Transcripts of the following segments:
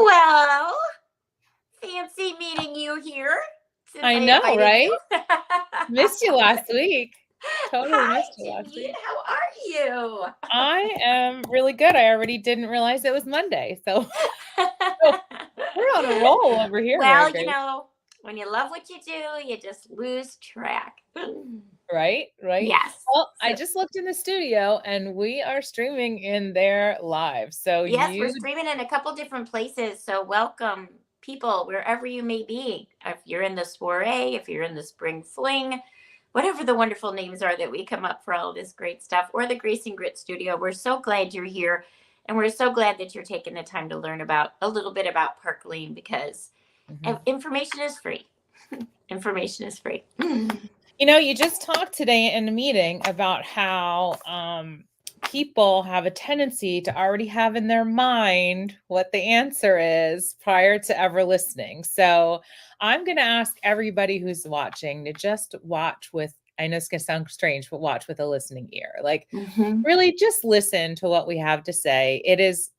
Well, fancy meeting you here since I I know, invited you. right? Missed you last week. Totally Hi, missed you last Janine. week. How are you? I am really good. I already didn't realize it was Monday. So we're on a roll over here, Mary Well, Grace. when you love what you do, you just lose track. Right? Right. Yes. Well, I So, just looked in the studio and we are streaming in there live. So yes, we're you streaming in a couple different places. So, welcome, people, wherever you may be. If you're in the soiree, if you're in the spring fling, whatever the wonderful names are that we come up for all this great stuff, or the Grace and Grit Studio, we're so glad you're here. And we're so glad that you're taking the time to learn about a little bit about Park Lane because Mhm. information is free. Information is free. You just talked today in a meeting about how people have a tendency to already have in their mind what the answer is prior to ever listening. So I'm going to ask everybody who's watching to just watch with, I know it's going to sound strange, but watch with a listening ear. Like, Mm-hmm. really just listen to what we have to say. It is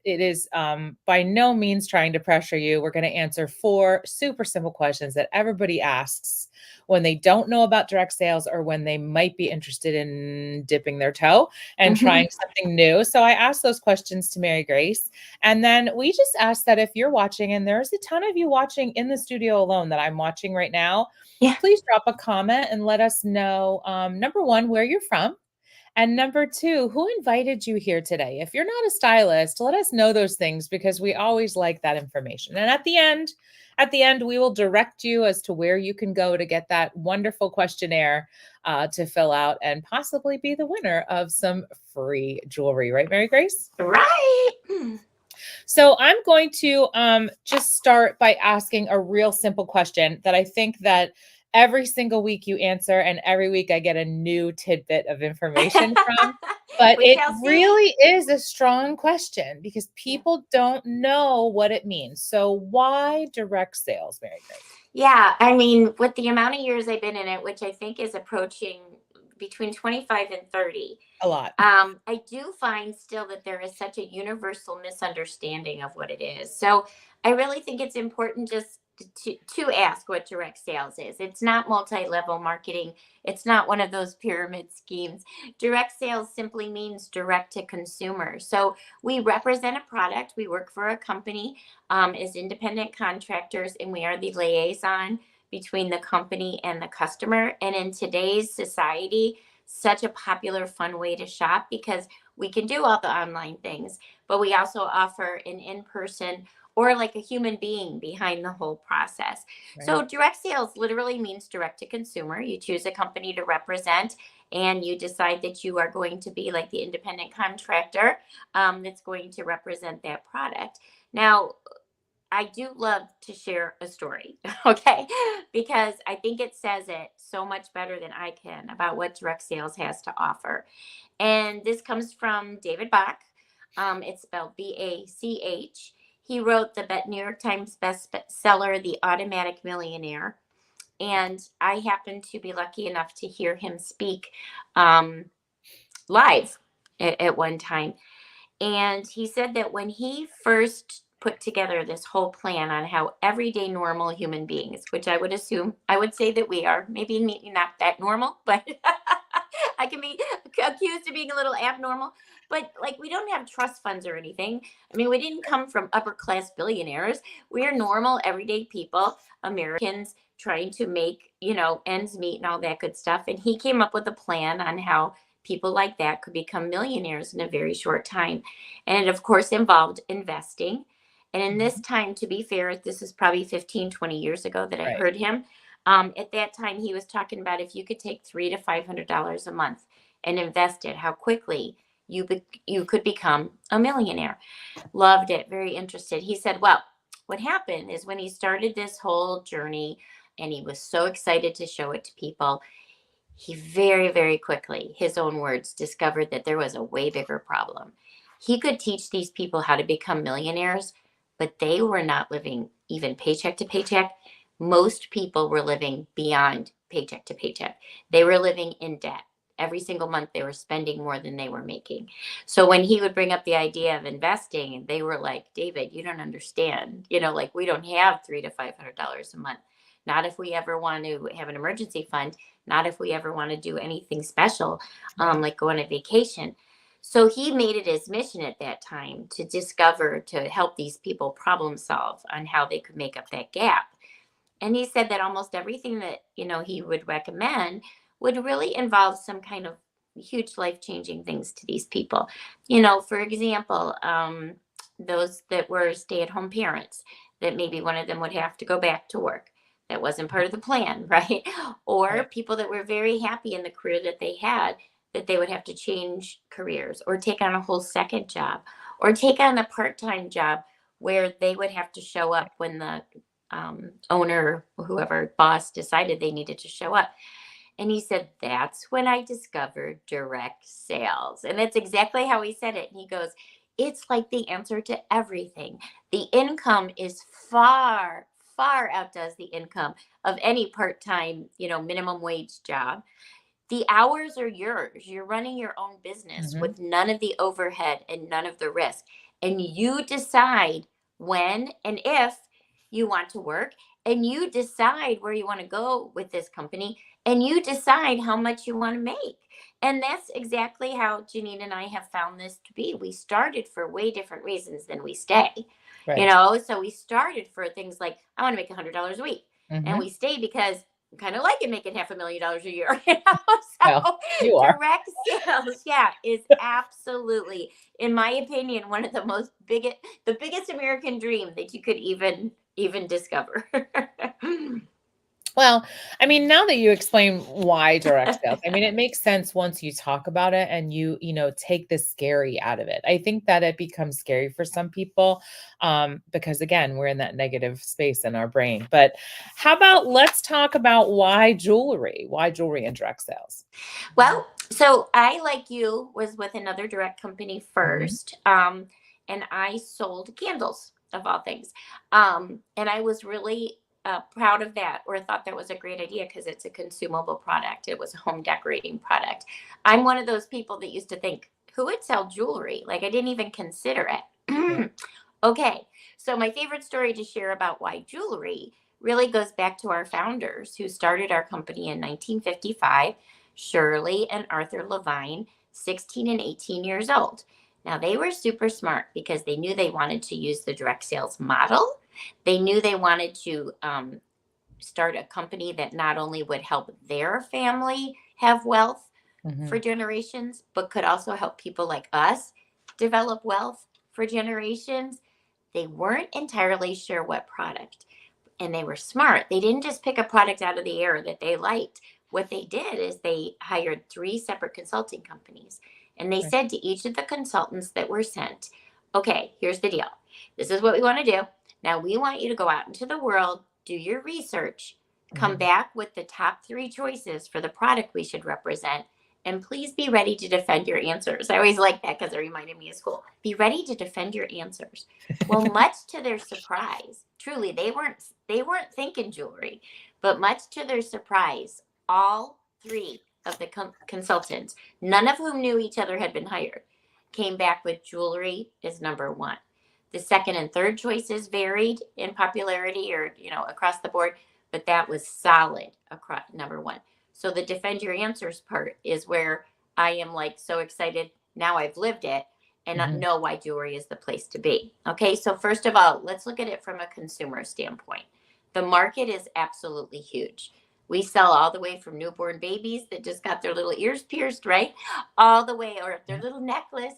by no means trying to pressure you. We're going to answer 4 super simple questions that everybody asks when they don't know about direct sales or when they might be interested in dipping their toe and Mm-hmm. trying something new. So I asked those questions to Mary Grace. And then we just asked that if you're watching, and there's a ton of you watching in the studio alone that I'm watching right now, Yeah. please drop a comment and let us know, number one, where you're from. And number 2, who invited you here today? If you're not a stylist, let us know those things because we always like that information. And at the end, we will direct you as to where you can go to get that wonderful questionnaire to fill out and possibly be the winner of some free jewelry. Right, Mary Grace? Right. So I'm going to just start by asking a real simple question that I think that every single week you answer, and every week I get a new tidbit of information from. But We it shall see. really is a strong question because Yeah. people don't know what it means. So why direct sales, Mary Grace? Yeah. I mean, with the amount of years I've been in it, which I think is approaching between 25 and 30, A lot. I do find still that there is such a universal misunderstanding of what it is. So I really think it's important just to ask what direct sales is. It's not multi-level marketing. It's not one of those pyramid schemes. Direct sales simply means direct to consumer. So we represent a product. We work for a company as independent contractors, and we are the liaison between the company and the customer. And in today's society, such a popular, fun way to shop because we can do all the online things, but we also offer an in person or like a human being behind the whole process. Right. So, direct sales literally means direct to consumer. You choose a company to represent and you decide that you are going to be like the independent contractor that's going to represent that product. Now, I do love to share a story, okay? Because I think it says it so much better than I can about what direct sales has to offer. And this comes from David Bach. It's spelled Bach. He wrote the New York Times bestseller, The Automatic Millionaire. And I happened to be lucky enough to hear him speak um, live at one time. And he said that when he first put together this whole plan on how everyday normal human beings, which I would assume, I would say that we are, maybe not that normal, but I can be accused of being a little abnormal. But like, we don't have trust funds or anything. I mean, we didn't come from upper class billionaires. We are normal, everyday people, Americans trying to make, ends meet and all that good stuff. And he came up with a plan on how people like that could become millionaires in a very short time. And it, of course, involved investing. And in this Mhm. time, to be fair, this is probably 15, 20 years ago that I Right. heard him. At that time, he was talking about if you could take $300 to $500 a month and invest it, how quickly you could become a millionaire. Loved it, very interested. He said, well, what happened is when he started this whole journey and he was so excited to show it to people, he very, very quickly, his own words, discovered that there was a way bigger problem. He could teach these people how to become millionaires, but they were not living even paycheck to paycheck. Most people were living beyond paycheck to paycheck. They were living in debt. every single month they were spending more than they were making. So when he would bring up the idea of investing, they were like, David, you don't understand. Like we don't have $300 to $500 a month. Not if we ever want to have an emergency fund. Not if we ever want to do anything special, like go on a vacation. So he made it his mission at that time to discover, to help these people problem solve on how they could make up that gap. And he said that almost everything that, he would recommend would really involve some kind of huge life-changing things to these people. For example, those that were stay-at-home parents, that maybe one of them would have to go back to work. That wasn't part of the plan, right? Or Right. people that were very happy in the career that they had, that they would have to change careers or take on a whole second job or take on a part-time job where they would have to show up when the owner or whoever boss decided they needed to show up. And he said, that's when I discovered direct sales. And that's exactly how he said it. And he goes, it's like the answer to everything. The income is far, far outdoes the income of any part-time, minimum wage job. The hours are yours. You're running your own business Mhm. with none of the overhead and none of the risk. And you decide when and if you want to work, and you decide where you want to go with this company, and you decide how much you want to make. And that's exactly how Janine and I have found this to be. We started for way different reasons than we stay. Right. So we started for things like, I want to make $100 a week. And Mhm. we stay because kind of like it making $500,000 a year. Well, So you are. direct sales, yeah, is absolutely, in my opinion, one of the biggest American dream that you could even discover. Well, I mean, now that you explain why direct sales, I mean, it makes sense once you talk about it and take the scary out of it. I think that it becomes scary for some people because, again, we're in that negative space in our brain. But how about let's talk about why jewelry? Why jewelry and direct sales? Well, so I, like you, was with another direct company Mhm. first, and I sold candles of all things, and I was really proud of that, or thought that was a great idea because it's a consumable product. It was a home decorating product. I'm one of those people that used to think, who would sell jewelry? Like I didn't even consider Yeah. it. Okay, so my favorite story to share about why jewelry really goes back to our founders who started our company in 1955. Shirley and Arthur Levine, 16 and 18 years old. Now, they were super smart because they knew they wanted to use the direct sales model. They knew they wanted to start a company that not only would help their family have wealth for Mhm. generations, but could also help people like us develop wealth for generations. They weren't entirely sure what product, and they were smart. They didn't just pick a product out of the air that they liked. What they did is they hired three separate consulting companies, and they Right. said to each of the consultants that were sent, okay, here's the deal. This is what we want to do. Now we want you to go out into the world, do your research, come Mhm. back with the top three choices for the product we should represent, and please be ready to defend your answers. I always like that because it reminded me of school. Be ready to defend your answers. Well, much to their surprise, truly, they weren't thinking jewelry, but much to their surprise, all three of the consultants, none of whom knew each other had been hired, came back with jewelry as number one. The second and third choices varied in popularity or, across the board, but that was solid across number one. So the defend your answers part is where I am like so excited. Now I've lived it and Mhm. know why jewelry is the place to be. Okay, so first of all, let's look at it from a consumer standpoint. The market is absolutely huge. We sell all the way from newborn babies that just got their little ears pierced, right? All the way, or their Yeah. little necklace,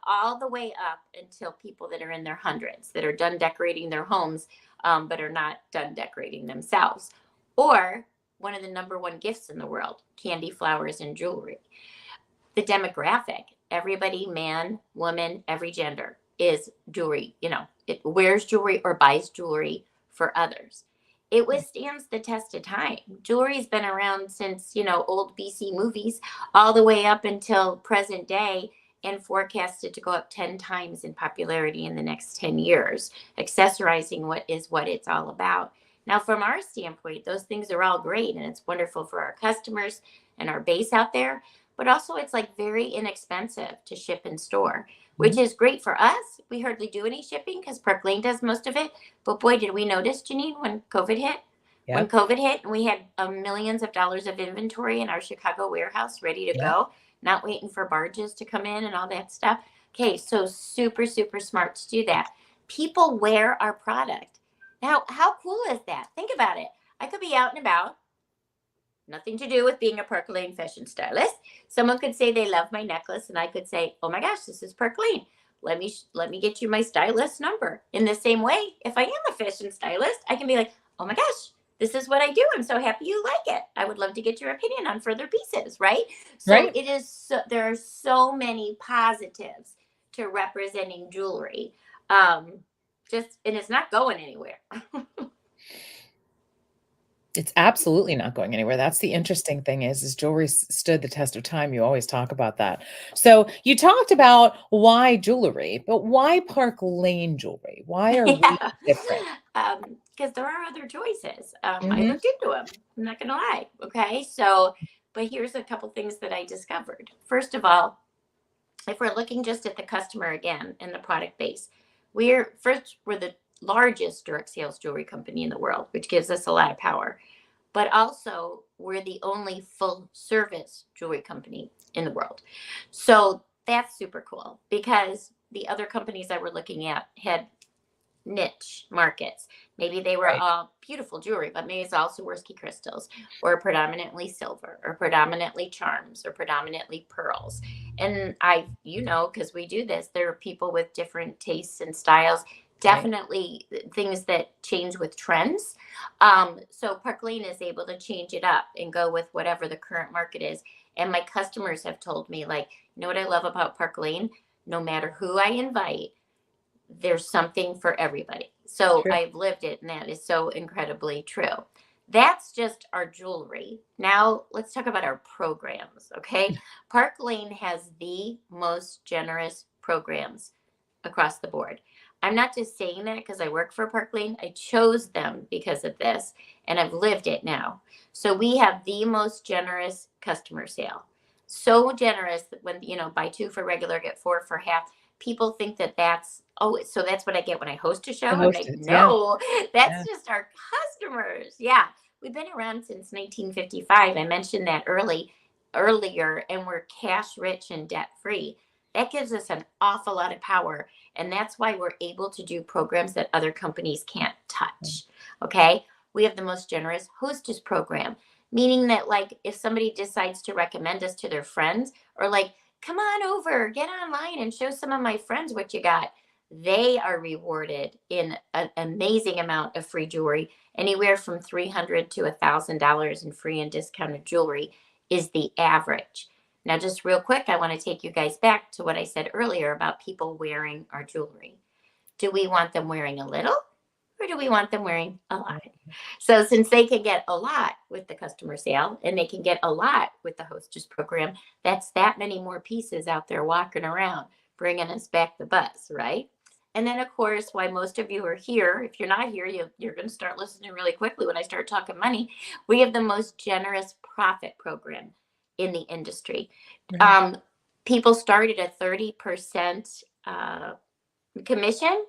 all the way up until people that are in their hundreds that are done decorating their homes, but are not done decorating themselves. Or one of the number one gifts in the world, candy, flowers, and jewelry. The demographic, everybody, man, woman, every gender, is jewelry. It wears jewelry or buys jewelry for others. It Right. withstands the test of time. Jewelry's been around since, old BC movies all the way up until present day, and forecasted to go up 10 times in popularity in the next 10 years. Accessorizing what it's all about. Now, from our standpoint, those things are all great and it's wonderful for our customers and our base out there. but also it's like very inexpensive to ship and store, which Mhm. is great for us. We hardly do any shipping because Park Lane does most of it. But boy, did we notice, Janine, when COVID hit? When Yep. COVID hit and we had millions of dollars of inventory in our Chicago warehouse ready to Yep. go, not waiting for barges to come in and all that stuff. Okay, so super, super smart to do that. People wear our product. Now, how cool is that? Think about it. I could be out and about, nothing to do with being a Park Lane fashion stylist. Someone could say they love my necklace, and I could say, "Oh my gosh, this is Park Lane. Let me get you my stylist number." In the same way, if I am a fashion stylist, I can be like, "Oh my gosh, this is what I do. I'm so happy you like it. I would love to get your opinion on further pieces." Right? So Right. it is. There are so many positives to representing jewelry. Um, just and it's not going anywhere. It's absolutely not going anywhere. That's the interesting thing is jewelry stood the test of time. You always talk about that. So you talked about why jewelry, but why Park Lane jewelry? Why are we Yeah, different? because there are other choices. I Mhm. looked into them. I'm not gonna lie. Okay, so but here's a couple things that I discovered. First of all, if we're looking just at the customer again and the product base, we're the largest direct sales jewelry company in the world, which gives us a lot of power. But also, we're the only full service jewelry company in the world. So that's super cool because the other companies I were looking at had niche markets. Maybe they were Right. all beautiful jewelry, but maybe it's also Swarovski crystals or predominantly silver or predominantly charms or predominantly pearls. And because we do this, there are people with different tastes and styles, Right. definitely things that change with trends. So Park Lane is able to change it up and go with whatever the current market is. And my customers have told me, like, you know what I love about Park Lane? No matter who I invite, there's something for everybody. So True. I've lived it, and that is so incredibly true. That's just our jewelry. Now let's talk about our programs, okay? Park Lane has the most generous programs across the board. I'm not just saying that because I work for Park Lane. I chose them because of this, and I've lived it now. So we have the most generous customer sale. So generous that when, buy two for regular, get four for half, people think that so that's what I get when I host a show. The I'm like, hostess. Yeah. no, that's Yeah. just our customers. Yeah. We've been around since 1955. I mentioned that earlier, and we're cash rich and debt free. That gives us an awful lot of power. And that's why we're able to do programs that other companies can't touch. Okay. We have the most generous hostess program, meaning that, like, if somebody decides to recommend us to their friends, or like, come on over, get online and show some of my friends what you got, they are rewarded in an amazing amount of free jewelry. Anywhere from $300 to $1,000 in free and discounted jewelry is the average. Now, just real quick, I want to take you guys back to what I said earlier about people wearing our jewelry. Do we want them wearing a little, or do we want them wearing a lot? So, since they can get a lot with the customer sale and they can get a lot with the hostess program, that's that many more pieces out there walking around, bringing us back the buzz, right? And then, of course, why most of you are here, if you're not here, you're going to start listening really quickly when I start talking money. We have the most generous profit program in the industry. Right. Um, People started a 30% commission.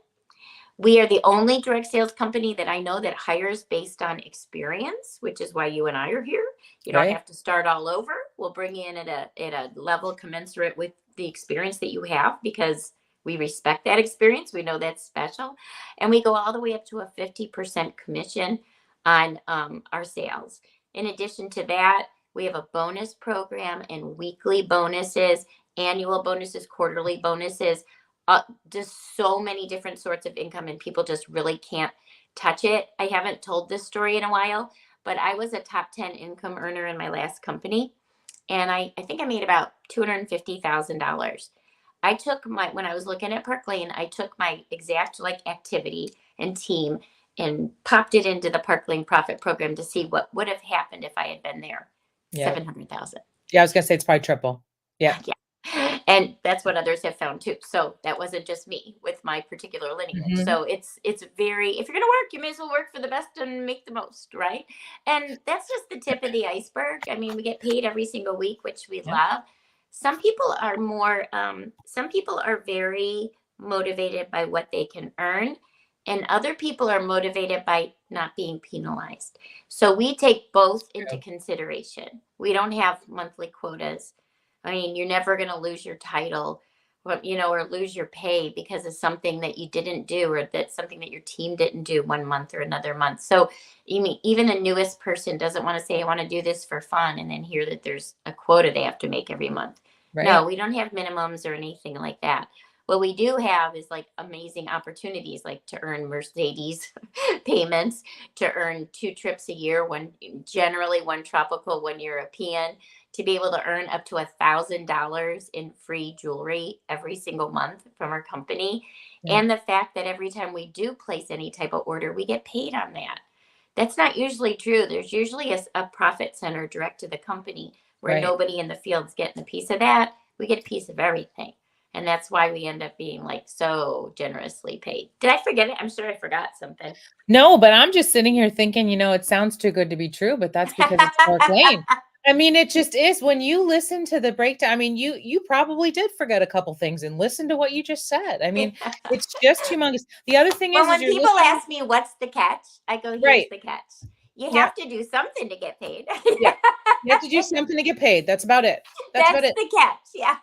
We are the only direct sales company that I know that hires based on experience, which is why you and I are here. You don't Right. have to start all over. We'll bring you in at a level commensurate with the experience that you have, because we respect that experience. We know that's special. And we go all the way up to a 50% commission on our sales. In addition to that, we have a bonus program and weekly bonuses, annual bonuses, quarterly bonuses, just so many different sorts of income, and people just really can't touch it. I haven't told this story in a while, but I was a top 10 income earner in my last company, and I think I made about $250,000. When I was looking at Park Lane, I took my exact like activity and team and popped it into the Park Lane profit program to see what would have happened if I had been there. Yeah. 700,000. Yeah. I was gonna say it's probably triple. Yep. Yeah. And that's what others have found too. So that wasn't just me with my particular lineage. Mhm. So it's very, if you're going to work, you may as well work for the best and make the most, right? And that's just the tip of the iceberg. I mean, we get paid every single week, which we Yep. love. Some people are very motivated by what they can earn, and other people are motivated by not being penalized. So we take both into True. consideration. We don't have monthly quotas. I mean, you're never going to lose your title, or lose your pay because of something that you didn't do, or that's something that your team didn't do one month or another month. So, you mean even the newest person doesn't want to say, I want to do this for fun, and then hear that there's a quota they have to make every month. No, Right. we don't have minimums or anything like that. What we do have is like amazing opportunities, like to earn Mercedes payments, to earn 2 trips a year, one generally one tropical, one European, to be able to earn up to $1,000 in free jewelry every single month from our company. Right. And the fact that every time we do place any type of order, we get paid on that. That's not usually true. There's usually a profit center direct to the company where Right. nobody in the field's getting a piece of that. We get a piece of everything. And that's why we end up being like so generously paid. Did I forget it? I'm sure I forgot something. No, but I'm just sitting here thinking, it sounds too good to be true, but that's because it's Mark Lane. I mean, it just is when you listen to the breakdown. I mean, you probably did forget a couple things and listen to what you just said. I mean, it's just humongous. The other thing Well, is when you're people looking ask me what's the catch, I go, here's right. the catch. You Yep. have to do something to get paid. Yep. You have to do something to get paid. That's about it. That's about That's it. the catch. Yeah.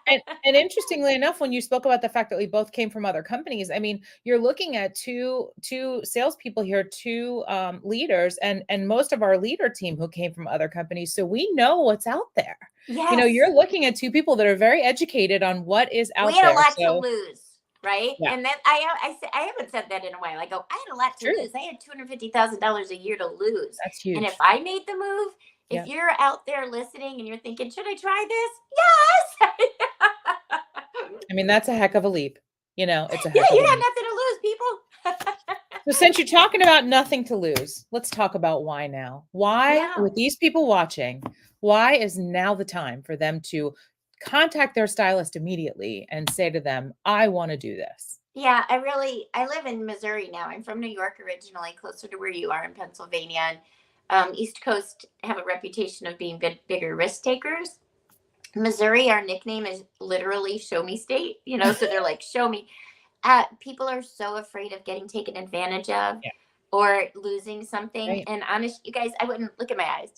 And interestingly enough, when you spoke about the fact that we both came from other companies, I mean, you're looking at two salespeople here, two leaders, and most of our leader team who came from other companies. So we know what's out there. Yes. You're looking at two people that are very educated on what is We out had a there. lot to So lose, right? yeah, And then I haven't said that in a while. I go, I had a lot it's to true. lose. I had $250,000 a year to lose. That's And if huge. I made the move, if Yeah. you're out there listening and you're thinking, should I try this? Yes. I mean, that's a heck of a leap. It's a Yeah, heck of a you got leap. nothing to lose, people. So since you're talking about nothing to lose, let's talk about why now. Why, Yeah. with these people watching, why is now the time for them to contact their stylist immediately and say to them, I want to do this? Yeah, I live in Missouri now. I'm from New York originally, closer to where you are in Pennsylvania. And East Coast have a reputation of being bigger risk takers. Missouri, our nickname is literally show me state, so they're like, show me. People are so afraid of getting taken advantage of Yeah, or losing something. right. And honest, you guys, I wouldn't look at my eyes,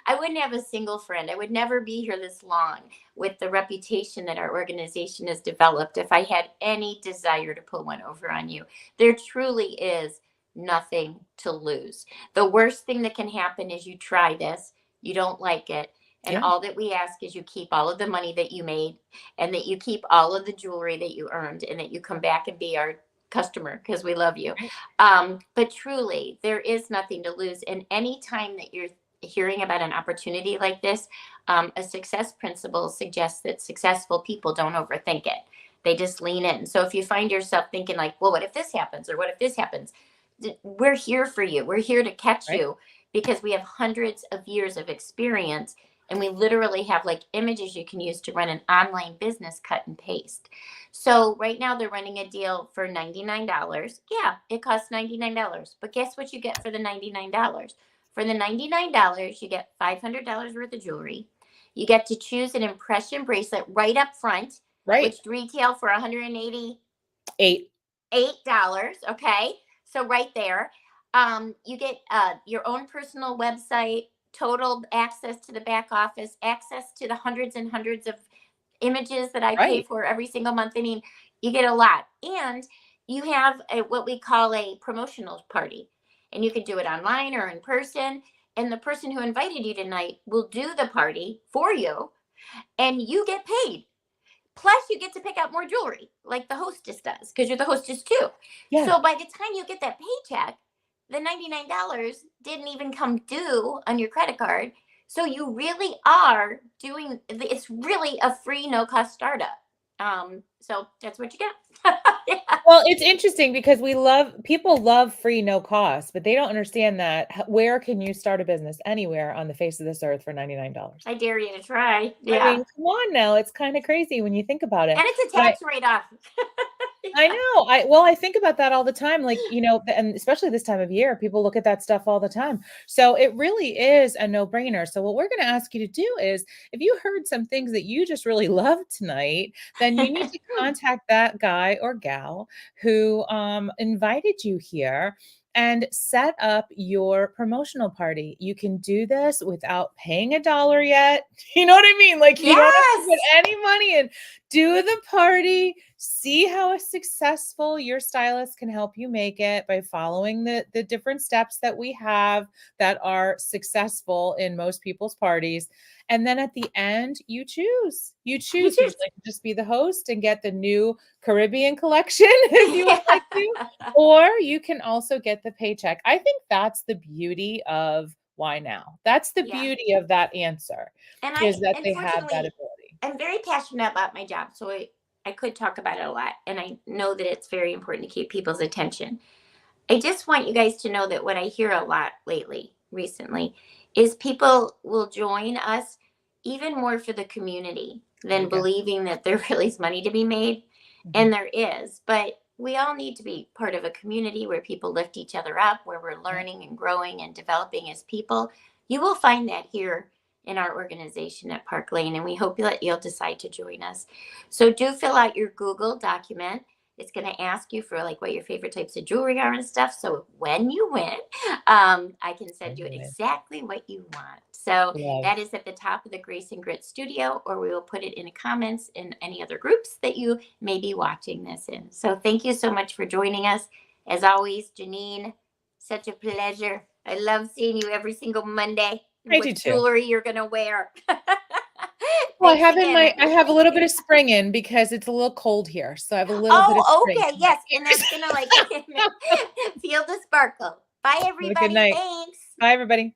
I wouldn't have a single friend. I would never be here this long with the reputation that our organization has developed if I had any desire to pull one over on you. There truly is nothing to lose. The worst thing that can happen is you try this, you don't like it. And Yeah, all that we ask is you keep all of the money that you made, and that you keep all of the jewelry that you earned, and that you come back and be our customer because we love you. right. But truly, there is nothing to lose. And any time that you're hearing about an opportunity like this, a success principle suggests that successful people don't overthink it. They just lean in. So if you find yourself thinking like, well, what if this happens? Or what if this happens? We're here for you. We're here to catch Right. you because we have hundreds of years of experience, and we literally have like images you can use to run an online business, cut and paste. So right now they're running a deal for $99. Yeah, it costs $99. But guess what you get for the $99? For the $99, you get $500 worth of jewelry. You get to choose an impression bracelet right up front, Right. which retail for $188. 8. Okay, so right there, you get your own personal website, total access to the back office, access to the hundreds and hundreds of images that I pay Right. for every single month. I mean, you get a lot. And you have what we call a promotional party. And you can do it online or in person. And the person who invited you tonight will do the party for you, and you get paid. Plus, you get to pick out more jewelry like the hostess does because you're the hostess too. Yeah. So by the time you get that paycheck, the $99 didn't even come due on your credit card. So you really are doing, it's really a free no cost startup. So that's what you get. Yeah. Well, it's interesting because people love free no cost, but they don't understand that where can you start a business anywhere on the face of this earth for $99? I dare you to try. I Yeah. mean, come on now, it's kind of crazy when you think about it. And it's a But tax write-off. I know. I think about that all the time. Like, and especially this time of year, people look at that stuff all the time. So it really is a no-brainer. So what we're going to ask you to do is if you heard some things that you just really loved tonight, then you need to contact that guy or gal who invited you here and set up your promotional party. You can do this without paying $1 yet. You know what I mean? Like you don't have to put Yes. any money in. Do the party, see how successful your stylist can help you make it by following the different steps that we have that are successful in most people's parties. And then at the end, you choose. You choose. Would you like to just be the host and get the new Caribbean collection if you would like to? Or you can also get the paycheck. I think that's the beauty of Why Now. That's the beauty of that answer, And is that they have that unfortunately, ability. I'm very passionate about my job, so I could talk about it a lot, and I know that it's very important to keep people's attention. I just want you guys to know that what I hear a lot recently, is people will join us even more for the community than believing that there really is money to be made. And there is, but we all need to be part of a community where people lift each other up, where we're learning and growing and developing as people. You will find that here in our organization at Park Lane, and we hope that you'll decide to join us. So do fill out your Google document. It's going to ask you for like what your favorite types of jewelry are and stuff. So when you win, I can send you exactly what you want. So that is at the top of the Grace and Grit studio, or we will put it in the comments in any other groups that you may be watching this in. So thank you so much for joining us. As always, Janine, such a pleasure. I love seeing you every single Monday. I what do too. Jewelry you're going to wear. Well, I have a little bit of spring in because it's a little cold here. So I have a little bit of spring. Okay. Yes. And that's going to like feel the sparkle. Bye, everybody. Good night. Thanks. Bye, everybody.